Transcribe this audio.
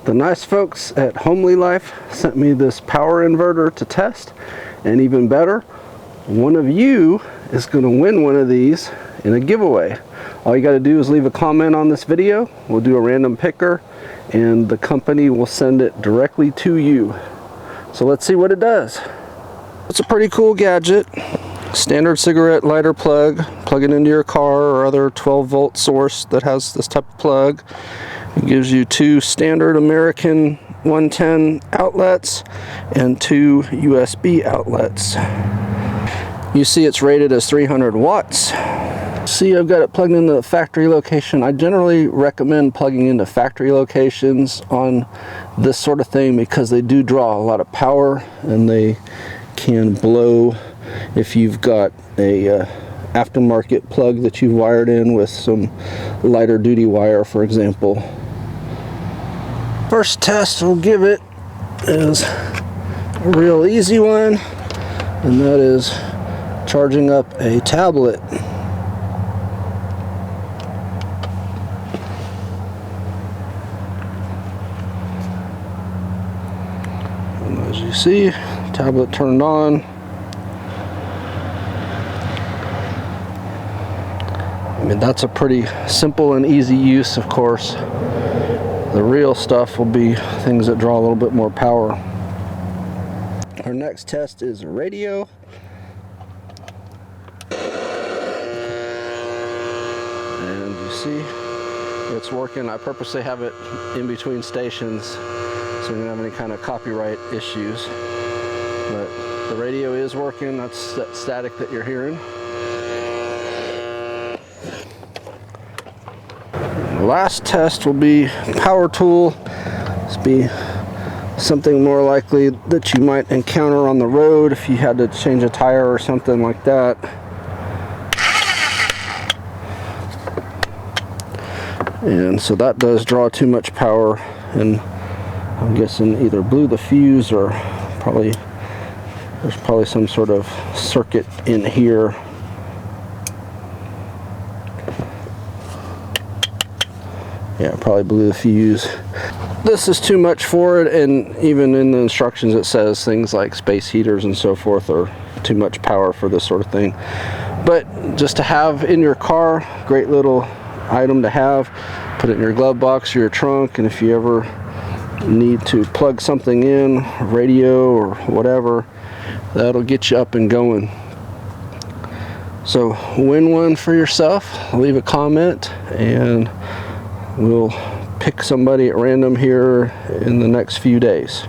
The nice folks at Homelylife sent me this power inverter to test, and even better, one of you is going to win one of these in a giveaway. All you got to do is leave a comment on this video. We'll do a random picker and the company will send it directly to you. So let's see what it does. It's a pretty cool gadget. Standard cigarette lighter plug. Plug it into your car or other 12-volt source that has this type of plug. It gives you two standard American 110 outlets and two USB outlets. You see it's rated as 300 watts. See, I've got it plugged into the factory location. I generally recommend plugging into factory locations on this sort of thing because they do draw a lot of power and they can blow if you've got a aftermarket plug that you've wired in with some lighter duty wire, for example. First test we'll give it is a real easy one, and that is charging up a tablet. And as you see, tablet turned on. I mean, that's a pretty simple and easy use, of course. The real stuff will be things that draw a little bit more power. Our next test is radio. And you see, it's working. I purposely have it in between stations so we don't have any kind of copyright issues. But the radio is working. That's that static that you're hearing. The last test will be power tool. This will be something more likely that you might encounter on the road if you had to change a tire or something like that. And so that does draw too much power, and I'm guessing either blew the fuse or there's probably some sort of circuit in here. Yeah, probably blew the fuse. This is too much for it, and even in the instructions it says things like space heaters and so forth are too much power for this sort of thing. But just to have in your car, great little item to have. Put it in your glove box or your trunk, and if you ever need to plug something in, radio or whatever, that'll get you up and going. So win one for yourself, leave a comment, and we'll pick somebody at random here in the next few days.